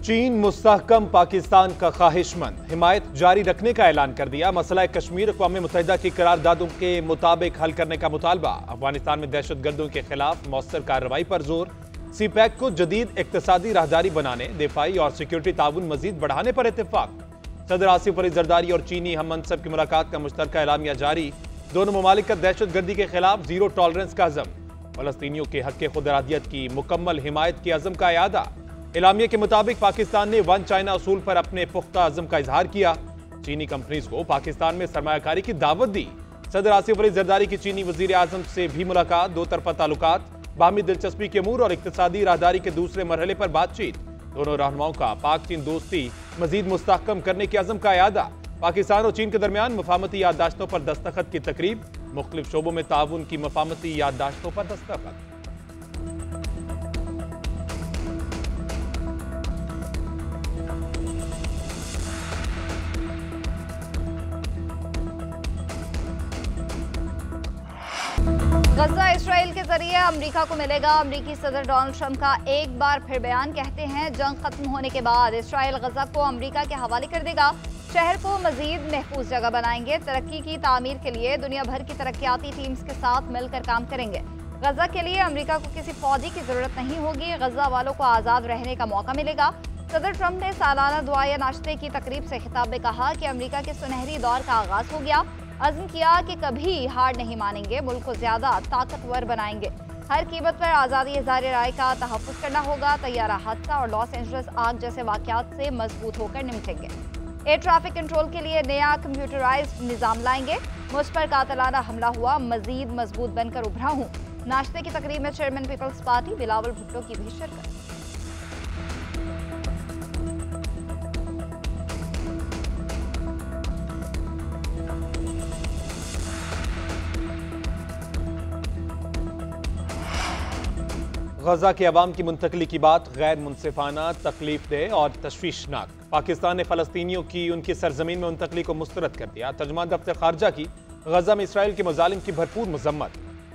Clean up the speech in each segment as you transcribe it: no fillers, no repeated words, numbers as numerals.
चीन मुस्तहकम पाकिस्तान का ख्वाहिशमंद, हिमायत जारी रखने का ऐलान कर दिया। मसला कश्मीर अक़वाम मुत्तहिदा की करारदादों के मुताबिक हल करने का मुतालबा। अफगानिस्तान में दहशतगर्दों के खिलाफ मौसर कार्रवाई पर जोर। सीपैक को जदीद इक्तसादी राहदारी बनाने, दिफाई और सिक्योरिटी ताउन मजीद बढ़ाने पर इत्तेफाक। सदर आसिफ अली जरदारी और चीनी हम मनसब की मुलाकात का मुश्तरका एलामिया जारी। दोनों ममालिक का दहशतगर्दी के खिलाफ जीरो टॉलरेंस का अज़म। फलस्तीनियों के हक़ खुदरादियत की मुकम्मल हिमायत के अज़म का यादा। एलामिया के मुताबिक पाकिस्तान ने वन चाइना असूल पर अपने पुख्ता अज़म का इजहार किया। चीनी कंपनीज को पाकिस्तान में सरमायाकारी की दावत दी। सदर आसिफ अली जरदारी की चीनी वजीर आजम से भी मुलाकात। दो तरफा ताल्लुकात, बाहमी दिलचस्पी के अमूर और इक्तिसादी राहदारी के दूसरे मरहले पर बातचीत। दोनों रहनुमाओं का पाक चीन दोस्ती मजीद मुस्तहकम करने के अज़म का यादा। पाकिस्तान और चीन के दरमियान मफाहमती याददाश्तों पर दस्तखत की तकरीब। मुख्तलिफ शोबों में ताउन की मफाहमती याददाश्तों पर दस्तखत। गजा इसराइल के जरिए अमेरिका को मिलेगा। अमेरिकी सदर डोनाल्ड ट्रंप का एक बार फिर बयान। कहते हैं जंग खत्म होने के बाद इसराइल गजा को अमेरिका के हवाले कर देगा। शहर को मजीद महफूज जगह बनाएंगे। तरक्की की तामीर के लिए दुनिया भर की तरक्याती टीम्स के साथ मिलकर काम करेंगे। गजा के लिए अमेरिका को किसी फौजी की जरूरत नहीं होगी। गजा वालों को आज़ाद रहने का मौका मिलेगा। सदर ट्रंप ने सालाना दुआ या नाश्ते की तकरीब से खिताब में कहा कि अमेरिका के सुनहरी दौर का आगाज हो गया। अज़्म किया कि कभी हार नहीं मानेंगे, मुल्क को ज्यादा ताकतवर बनाएंगे। हर कीमत पर आज़ादी इज़हार राय का तहफ़्फ़ुज़ करना होगा। तैयारा हादसा और लॉस एंजल्स आग जैसे वाक़यात से मजबूत होकर निपटेंगे। एयर ट्रैफिक कंट्रोल के लिए नया कंप्यूटराइज्ड निज़ाम लाएंगे। मुझ पर कातिलाना हमला हुआ, मजीद मजबूत बनकर उभरा हूँ। नाश्ते की तकरीब में chairman Peoples Party Bilawal Bhutto की भी शिरकत। गजा के अवाम की मुंतकली की बात गैर मुनसिफाना, तकलीफ दह और तशवीशनाक। पाकिस्तान ने फलस्तीनियों की उनकी सरजमीन में मुंतकली को मुस्तरद कर दिया। तर्जुमान दफ्तर खारजा की गजा में इसराइल के मुजालिम की भरपूर मजम्मत।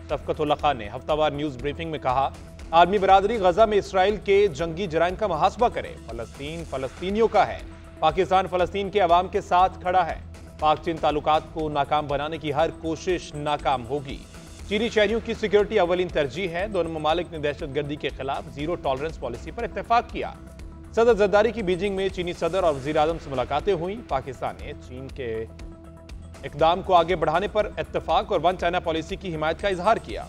शफकत उल्ला खान ने हफ्तावार न्यूज ब्रीफिंग में कहा, आर्मी बरादरी गजा में इसराइल के जंगी जराइम का मुहासबा करे। फलस्तीन फलस्तीनियों का है। पाकिस्तान फलस्तीन के अवाम के साथ खड़ा है। पाक चीन ताल्लुकात को नाकाम बनाने की हर कोशिश नाकाम होगी। चीनी शहरियों की सिक्योरिटी अवलिन तरजीह है। दोनों ममालिक ने दहशतगर्दी के खिलाफ जीरो टॉलरेंस पॉलिसी पर इत्तेफाक किया। सदर जरदारी की बीजिंग में चीनी सदर और वजीर आजम से मुलाकातें हुई। पाकिस्तान ने चीन के इकदाम को आगे बढ़ाने पर इत्तेफाक और वन चाइना पॉलिसी की हिमायत का इजहार किया।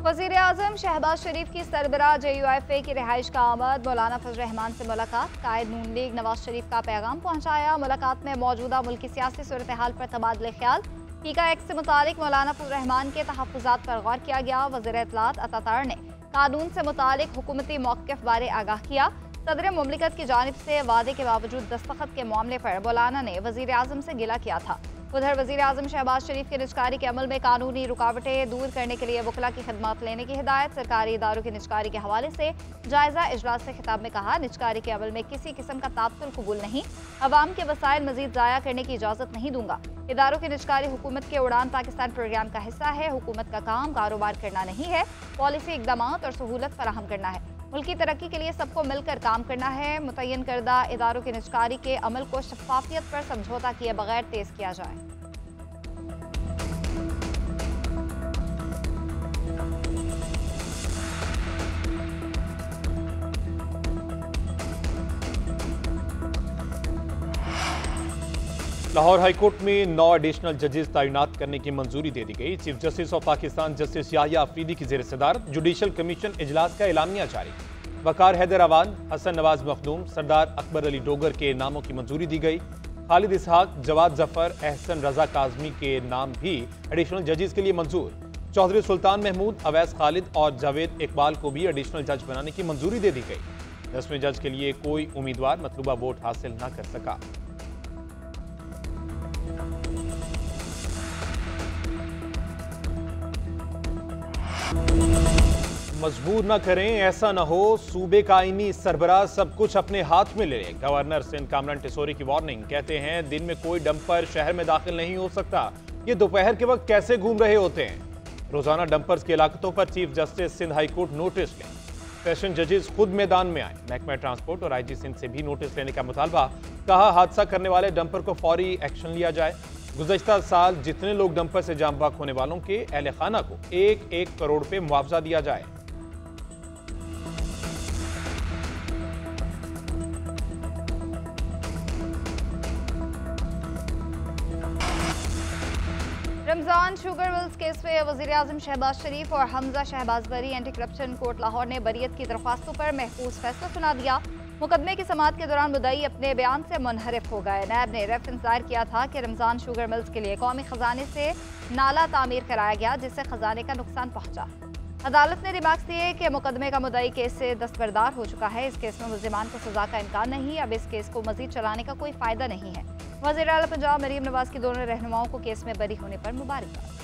वज़ीर आज़म शहबाज शरीफ की सरबराह JUIFA की रिहाइश का आमद। मौलाना फजल रहमान से मुलाकात। कायद नून लीग नवाज शरीफ का पैगाम पहुंचाया। मुलाकात में मौजूदा मुल्की सियासी सूरत हाल पर तबादले ख्याल। पीका एक्ट से मुतालिक मौलाना फजल रहमान के तहफ़्फ़ुज़ात पर गौर किया गया। वज़ीर इत्तलात अतातार ने कानून से मुतालिक हुकूमती मौक़िफ़ बारे आगाह किया। सदर मुमलिकत की जानिब से वादे के बावजूद दस्तखत के मामले पर मौलाना ने वज़ीर आज़म से गिला किया था। उधर वज़ीर आज़म शहबाज शरीफ के निजकारी के अमल में कानूनी रुकावटें दूर करने के लिए वकला की खदमात लेने की हिदायत। सरकारी इदारों की निजकारी के हवाले से जायजा इजलास से खिताब में कहा, निजकारी के अमल में किसी किस्म का तात्तुल कबूल नहीं। अवाम के वसाइल मजीद ज़ाया करने की इजाज़त नहीं दूंगा। इदारों की निजकारी हुकूमत के उड़ान पाकिस्तान प्रोग्राम का हिस्सा है। हुकूमत का काम कारोबार करना नहीं है, पॉलिसी इकदाम और सहूलत फराहम करना है। मुल्की तरक्की के लिए सबको मिलकर काम करना है। मुतय्यन करदा इदारों की निजकारी के अमल को शफाफियत पर समझौता किए बगैर तेज किया जाए। लाहौर हाईकोर्ट में 9 एडिशनल जजेस तैनात करने की मंजूरी दे दी गई। Chief justice of Pakistan justice Yahya Afridi की ज़ेर सदारत जुडिशल कमीशन इजलास का एलामिया जारी। वकार हैदर अवान, हसन नवाज मखदूम, सरदार अकबर अली डोगर के नामों की मंजूरी दी गई। खालिद इसहाक, जवाद जफर, एहसन रजा काजमी के नाम भी एडिशनल जजेस के लिए मंजूर। चौधरी सुल्तान महमूद, अवैस खालिद और जावेद इकबाल को भी एडिशनल जज बनाने की मंजूरी दे दी गई। 10वें जज के लिए कोई उम्मीदवार मतलूबा वोट हासिल न कर सका। मजबूर न करें, ऐसा न हो सूबे का आईनी सरबराह सब कुछ अपने हाथ में ले ले। गवर्नर सिंध कामरान टिसोरी की वार्निंग। कहते हैं दिन में कोई डंपर शहर में दाखिल नहीं हो सकता। ये दोपहर के वक्त कैसे घूम रहे होते हैं। रोजाना डंपर्स की इलाकतों पर chief justice Sindh high court notice लें। सेशन जजेस खुद मैदान में आए। महकमा ट्रांसपोर्ट और आईजी सिंध से भी नोटिस लेने का मुतालबा। कहा हादसा करने वाले डंपर को फौरी एक्शन लिया जाए। गुज़श्ता साल जितने लोग डंपर से जाम बहक होने वालों के अहले खाना को 1-1 करोड़ रुपए मुआवजा दिया जाए। रमजान शुगर मिल्स केस में वज़ीर आज़म शहबाज शरीफ और हमजा शहबाज बरी एंटी करप्शन कोर्ट लाहौर ने बरीयत की दरख्वास्तों पर महफूज फैसला सुना दिया। मुकदमे की समाअत के दौरान मुद्दई अपने बयान से मुनहरिफ हो गए। नैब ने रेफरेंस दायर किया था कि रमजान शुगर मिल्स के लिए कौमी खजाने से नाला तामीर कराया गया जिससे खजाने का नुकसान पहुंचा। अदालत ने रिमार्क्स दिए कि मुकदमे का मुद्दई केस से दस्तबरदार हो चुका है। इस केस में मुल्जिमान को सजा का इम्कान नहीं। अब इस केस को मजीद चलाने का कोई फायदा नहीं है। वज़ीर आला पंजाब मरीम नवाज की दोनों रहनुमाओं को केस में बरी होने पर मुबारकबाद।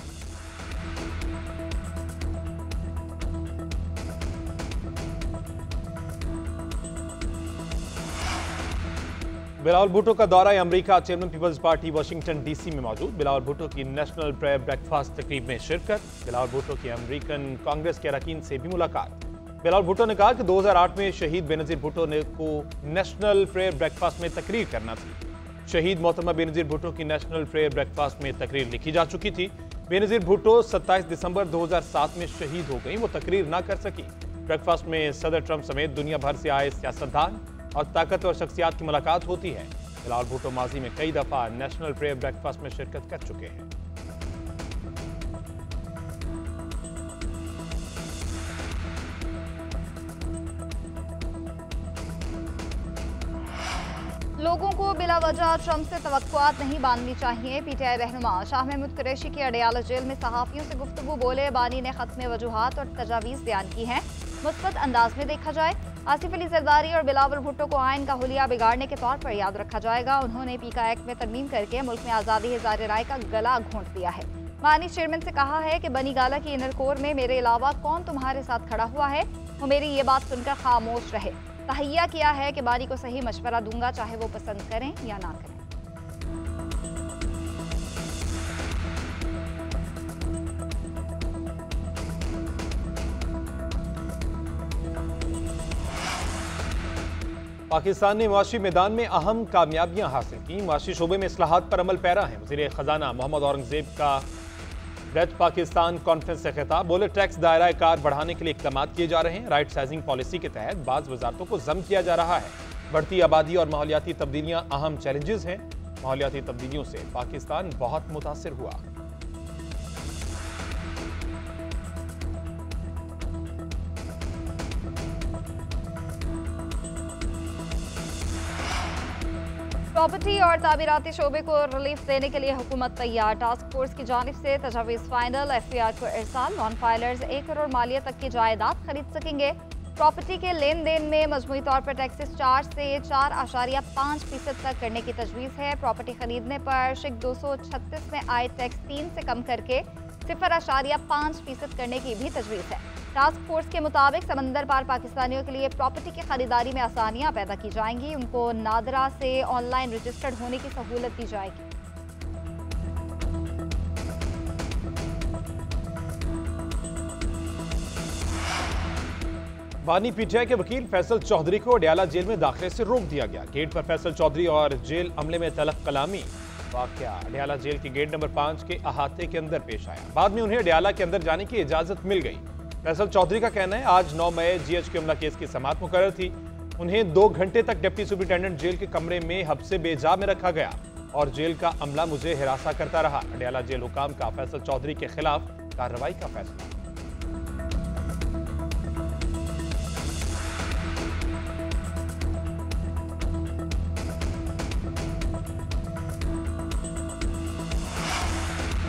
बिलावल भुट्टो का दौरा America. Chairman Peoples Party Washington DC में मौजूद। बिलावल भुट्टो की नेशनल प्रेयर ब्रेकफास्ट तकरीब में शिरकत। बिलावल भुट्टो की अमेरिकन कांग्रेस के अरकान से भी मुलाकात। बिलावल भुट्टो ने कहा कि 2008 में शहीद बेनज़ीर भुट्टो ने को नेशनल प्रेयर ब्रेकफास्ट में तकरीर करना थी। शहीद मोहतरमा बेनज़ीर भुट्टो की नेशनल प्रेयर ब्रेकफास्ट में तकरीर लिखी जा चुकी थी। बेनज़ीर भुट्टो 27 दिसंबर 2007 में शहीद हो गई। वो तकरीर ना कर सकी। ब्रेकफास्ट में सदर ट्रंप समेत दुनिया भर से आए सियासतदान और ताकतवर शख्सियात की मुलाकात होती है। बिलावल भुट्टो माजी में कई दफा नेशनल प्रेयर ब्रेकफास्ट में शिरकत कर चुके हैं। लोगों को बिला वजह ट्रंप से तवक्कुआत नहीं बांधनी चाहिए। पीटीआई रहनुमा शाह महमूद कुरैशी की अडयाला जेल में सहाफियों से गुफ्तगू। बोले बानी ने खत्म वजूहात और तजावीज़ बयान की हैं, मुस्बत अंदाज में देखा जाए। आसिफ अली जरदारी और बिलावल भुट्टो को आइन का हुलिया बिगाड़ने के तौर पर याद रखा जाएगा। उन्होंने पीका एक्ट में तरमीम करके मुल्क में आज़ादी इज़हार राय का गला घोंट दिया है। मानी चेयरमैन से कहा है कि बनी गाला की इनर कोर में मेरे अलावा कौन तुम्हारे साथ खड़ा हुआ है, वो मेरी ये बात सुनकर खामोश रहे। तहैया किया है कि बानी को सही मशवरा दूंगा, चाहे वो पसंद करें या ना करें। पाकिस्तान ने मुआशी मैदान में अहम कामयाबियां हासिल की। मुआशी शोबे में इस्लाहात पर अमल पैरा है। वज़ीर खजाना मोहम्मद औरंगजेब का ब्रेथ पाकिस्तान कॉन्फ्रेंस से खिताब। बोले टैक्स दायरा कार बढ़ाने के लिए इक़दाम किए जा रहे हैं। राइट साइजिंग पॉलिसी के तहत बाज़ वजारतों को जम किया जा रहा है। बढ़ती आबादी और माहौलियाती तब्दीलियां अहम चैलेंजेस हैं। माहौलियाती तब्दीलियों से पाकिस्तान बहुत मुतासिर हुआ। प्रॉपर्टी और तामीराती शोबे को रिलीफ देने के लिए हुकूमत तैयार। टास्क फोर्स की जानिब से तजावीज़ फाइनल। FPR को इरसाल। नॉन फाइलर्स 1 करोड़ मालियत तक की जायदाद खरीद सकेंगे। प्रॉपर्टी के लेन देन में मजमूई तौर पर टैक्सेस 4 से 4.5% तक करने की तजवीज़ है। प्रॉपर्टी खरीदने पर शिक 236 में आए टैक्स 3 से कम करके 0.5% करने की भी तजवीज़ है। टास्क फोर्स के मुताबिक समंदर पार पाकिस्तानियों के लिए प्रॉपर्टी की खरीदारी में आसानियां पैदा की जाएंगी। उनको नादरा से ऑनलाइन रजिस्टर्ड होने की सहूलत दी जाएगी। बानी पीटीआई के वकील फैसल चौधरी को अडयाला जेल में दाखिले से रोक दिया गया। गेट पर फैसल चौधरी और जेल अमले में तलब कलामी। वाकया अडयाला जेल के गेट नंबर 5 के अहाते के अंदर पेश आया। बाद में उन्हें अडयाला के अंदर जाने की इजाजत मिल गई। फैसल चौधरी का कहना है आज 9 मई GHQ अमला केस की समाअत मुकर्रर थी। उन्हें 2 घंटे तक डिप्टी सुपरिटेंडेंट जेल के कमरे में हब्से बेजा में रखा गया और जेल का अमला मुझे हिरासा करता रहा। अडयाला जेल हुकाम का फैसल चौधरी के खिलाफ कार्रवाई का फैसला।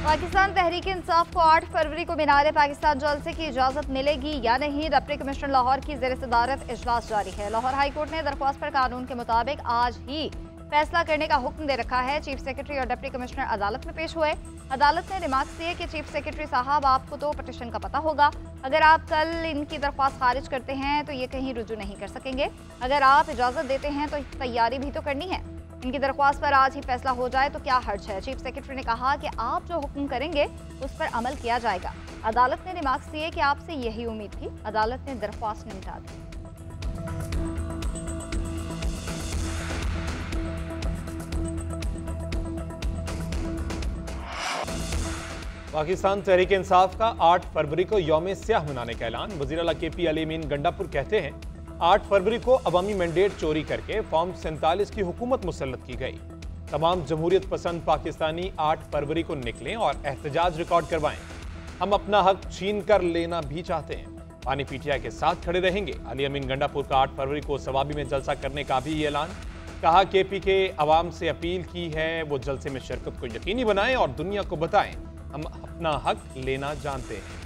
पाकिस्तान तहरीक इंसाफ को 8 फरवरी को मीनार पाकिस्तान जलसे की इजाजत मिलेगी या नहीं। डिप्टी कमिश्नर लाहौर की ज़ेर सदारत इजलास जारी है। लाहौर हाई कोर्ट ने दरख्वास्त पर कानून के मुताबिक आज ही फैसला करने का हुक्म दे रखा है। चीफ सेक्रेटरी और डिप्टी कमिश्नर अदालत में पेश हुए। अदालत ने रिमार्क्स दिए कि चीफ सेक्रेटरी साहब, आपको तो पिटीशन का पता होगा, अगर आप कल इनकी दरख्वास्त खारिज करते हैं तो ये कहीं रुजू नहीं कर सकेंगे। अगर आप इजाज़त देते हैं तो तैयारी भी तो करनी है। इनकी दरख्वास्त पर आज ही फैसला हो जाए तो क्या हर्ज है। चीफ सेक्रेटरी ने कहा कि आप जो हुक्म करेंगे उस पर अमल किया जाएगा। अदालत ने रिमार्क्स दिए कि आपसे यही उम्मीद थी। अदालत ने दरख्वास्त निपटा दी। पाकिस्तान तहरीक इंसाफ का 8 फरवरी को यौम स्याह मनाने का ऐलान। वज़ीर आला KP अली अमीन गंडापुर कहते हैं 8 फरवरी को अवामी मैंडेट चोरी करके फॉर्म 47 की हुकूमत मुसल्लत की गई। तमाम जमहूरियत पसंद पाकिस्तानी 8 फरवरी को निकलें और एहतजाज रिकॉर्ड करवाएं। हम अपना हक छीन कर लेना भी चाहते हैं। पानी PTI के साथ खड़े रहेंगे। अली अमीन गंडापुर का 8 फरवरी को सवाबी में जलसा करने का भी ऐलान। कहा KP के अवाम से अपील की है वो जलसे में शिरकत को यकीनी बनाएं और दुनिया को बताएं हम अपना हक लेना जानते हैं।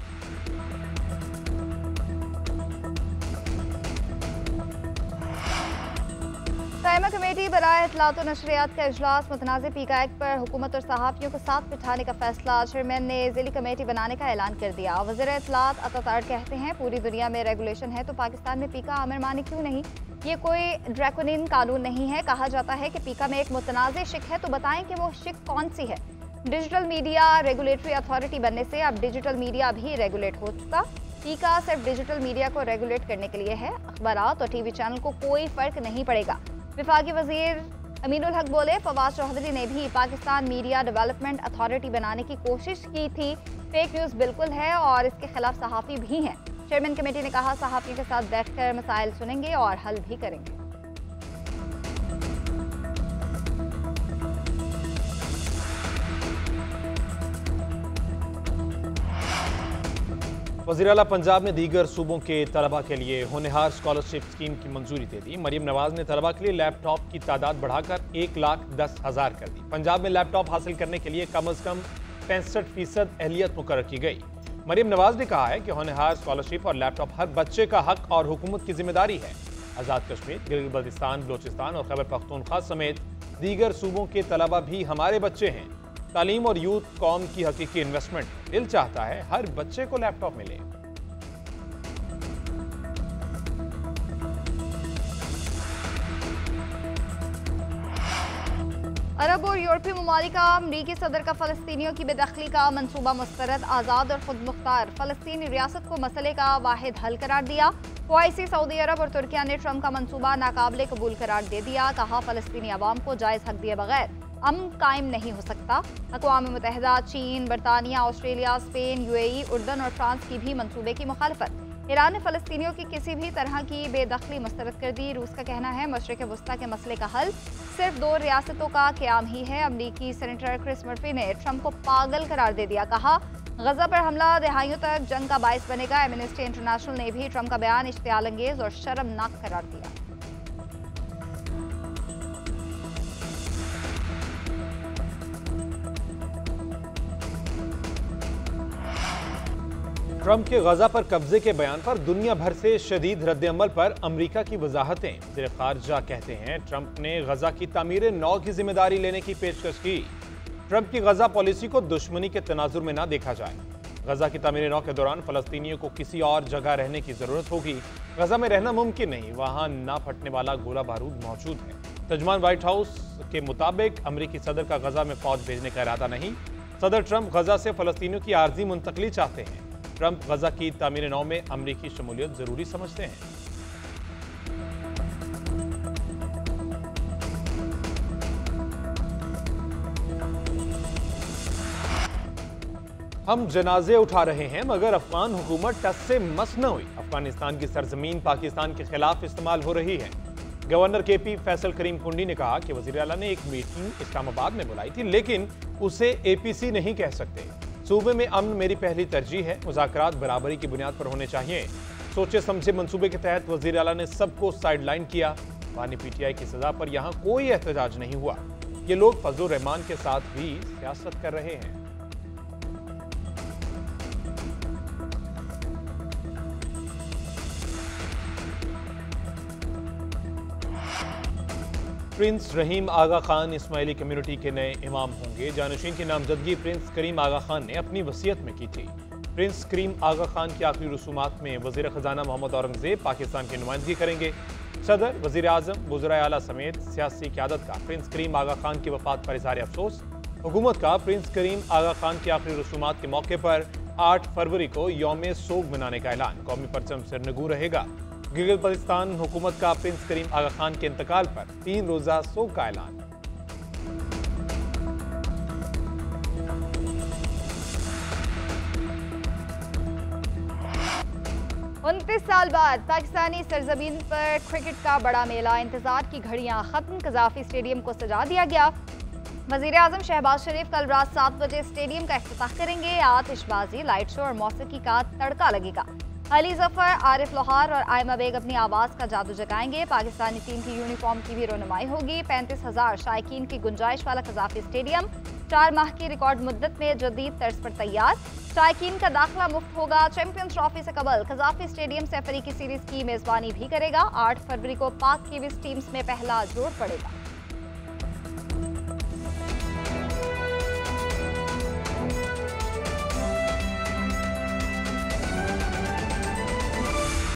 कायमा कमेटी बराए इत्तलात और नशरियात का इजलास। मुतनाज़ पीका एक्ट पर हुकूमत और सहाफ़ियों को साथ बिठाने का फैसला। चेयरमैन ने ज़िली कमेटी बनाने का ऐलान कर दिया। वज़ीर इत्तलात अतातार कहते हैं पूरी दुनिया में रेगुलेशन है तो पाकिस्तान में पीका आमिर मानी क्यों नहीं। ये कोई ड्रैकोनिन कानून नहीं है। कहा जाता है कि पीका में एक मुतनाज़ शिक है तो बताएं कि वो शिक कौन सी है। डिजिटल मीडिया रेगुलेटरी अथॉरिटी बनने से अब डिजिटल मीडिया भी रेगुलेट हो चुका। पीका सिर्फ डिजिटल मीडिया को रेगुलेट करने के लिए है। अखबारात और TV चैनल को कोई फर्क नहीं पड़ेगा। विफाकी वजीर अमीनुल हक बोले फवाद चौधरी ने भी पाकिस्तान मीडिया डेवलपमेंट अथॉरिटी बनाने की कोशिश की थी। फेक न्यूज़ बिल्कुल है और इसके खिलाफ सहाफ़ी भी हैं। चेयरमैन कमेटी ने कहा सहाफ़ी के साथ बैठकर मसाइल सुनेंगे और हल भी करेंगे। वज़ीर आला पंजाब ने दीगर सूबों के तलबा के लिए होनहार स्कॉलरशिप स्कीम की मंजूरी दे दी। मरियम नवाज ने तलबा के लिए लैपटॉप की तादाद बढ़ाकर 1,10,000 कर दी। पंजाब में लैपटॉप हासिल करने के लिए कम अज़ कम 65% अहलियत मुकर्रर की गई। मरियम नवाज ने कहा है कि होनहार स्कॉलरशिप और लैपटॉप हर बच्चे का हक और हुकूमत की जिम्मेदारी है। आज़ाद कश्मीर, गिलगित बल्तिस्तान, बलोचिस्तान और खैबर पख्तूनख्वा समेत दीगर सूबों के तलबा भी हमारे बच्चे हैं। तालीम और यूथ कौम की हकीकी इन्वेस्टमेंट। दिल चाहता है हर बच्चे को लैपटॉप मिले। अरब और यूरोपीय ममालिक का अमरीकी सदर का फ़लस्तीनियों की बेदखली का मंसूबा मुस्तरद। आज़ाद और खुद मुख्तार फ़लस्तीनी रियासत को मसले का वाहिद हल करार दिया। OIC, सऊदी अरब और तुर्किया ने ट्रंप का मंसूबा नाकाबिले कबूल करार दे दिया। कहा फ़लस्तीनी अवाम को जायज़ हक दिए बगैर अमन कायम नहीं हो सकता। अक़वाम मुत्तहिदा, चीन, बरतानिया, ऑस्ट्रेलिया, स्पेन, UAE, उर्दन और फ्रांस की भी मंसूबे की मुखालफत। ईरान ने फ़लस्तीनियों की किसी भी तरह की बेदखली मुस्तरद कर दी। रूस का कहना है मशरिक़ वस्ता के मसले का हल सिर्फ 2 रियासतों का क़याम ही है। अमरीकी सेनेटर क्रिस मर्फी ने ट्रंप को पागल करार दे दिया। कहा गजा पर हमला दहाइयों तक जंग का बायस बनेगा। एमनेस्टी इंटरनेशनल ने भी ट्रंप का बयान इश्तियाल अंगेज और शर्मनाक करार दिया। ट्रंप के गजा पर कब्जे के बयान पर दुनिया भर से शदीद रद्द-ए-अमल पर अमरीका की वजाहतें। वज़ीर ख़ारजा कहते हैं ट्रंप ने गजा की तामीर-ए-नौ की जिम्मेदारी लेने की पेशकश की। ट्रंप की गजा पॉलिसी को दुश्मनी के तनाजुर में ना देखा जाए। गजा की तामीर-ए-नौ के दौरान फ़लस्तीनियों को किसी और जगह रहने की ज़रूरत होगी। गजा में रहना मुमकिन नहीं, वहाँ ना फटने वाला गोला बारूद मौजूद है। तर्जुमान व्हाइट हाउस के मुताबिक अमरीकी सदर का गजा में फौज भेजने का इरादा नहीं। सदर ट्रंप गजा से फ़लस्तीनियों की आर्जी मुंतकली चाहते हैं। ट्रंप गजा की तामीर-ए-नौ में अमरीकी शमूलियत जरूरी समझते हैं। हम जनाजे उठा रहे हैं मगर अफगान हुकूमत टस से मस न हुई। अफगानिस्तान की सरजमीन पाकिस्तान के खिलाफ इस्तेमाल हो रही है। गवर्नर KP फैसल करीम कुंडी ने कहा कि वज़ीर आला ने एक मीटिंग इस्लामाबाद में बुलाई थी लेकिन उसे APC नहीं कह सकते। सूबे में अमन मेरी पहली तरजीह है। मुज़ाकरात बराबरी की बुनियाद पर होने चाहिए। सोचे समझे मंसूबे के तहत वज़ीर आला ने सबको साइडलाइन किया। पानी PTI की सजा पर यहाँ कोई एहतजाज नहीं हुआ। ये लोग फजलुर रहमान के साथ भी सियासत कर रहे हैं। प्रिंस रहीम आगा खान इस्माइली कम्युनिटी के नए इमाम होंगे। जानशीन की नामजदगी प्रिंस करीम आगा खान ने अपनी वसीयत में की थी। प्रिंस करीम आगा खान की आखिरी रसूमात में वज़ीर ख़जाना मोहम्मद औरंगज़ेब पाकिस्तान की नुमाइंदगी करेंगे। सदर, वज़ीर आज़म, वज़राए आला समेत सियासी क़यादत का प्रिंस करीम आगा खान की वफ़ात पर इज़हार अफसोस। हुकूमत का प्रिंस करीम आगा खान की आखिरी रसूमात के मौके पर 8 फरवरी को यौम सोग मनाने का ऐलान। कौमी परचम सिरनगू रहेगा। गिलगित-बल्तिस्तान हुकूमत का प्रिंस करीम आगा खान के इंतकाल पर 3 रोज़ा सोग का ऐलान। 29 साल बाद पाकिस्तानी सरजमीन पर क्रिकेट का बड़ा मेला। इंतजार की घड़ियां खत्म, कज़ाफ़ी स्टेडियम को सजा दिया गया। वज़ीर आज़म शहबाज शरीफ कल रात 7 बजे स्टेडियम का इफ्तिताह करेंगे। आतिशबाजी, लाइट शो और मौसीकी का तड़का लगेगा। अली जफर, आरिफ लोहार और आयमा बेग अपनी आवाज़ का जादू जगाएंगे। पाकिस्तानी टीम की यूनिफॉर्म की भी रोनुमाई होगी। 35,000 शायकीन की गुंजाइश वाला कज़ाफ़ी स्टेडियम 4 माह की रिकॉर्ड मुद्दत में जदीद तर्ज पर तैयार। शायकीन का दाखिला मुफ्त होगा। चैंपियंस ट्रॉफी से कबल कज़ाफ़ी स्टेडियम से अफ्रीकी सीरीज की मेज़बानी भी करेगा। 8 फरवरी को पाक की 20 टीम्स में पहला जोड़ पड़ेगा।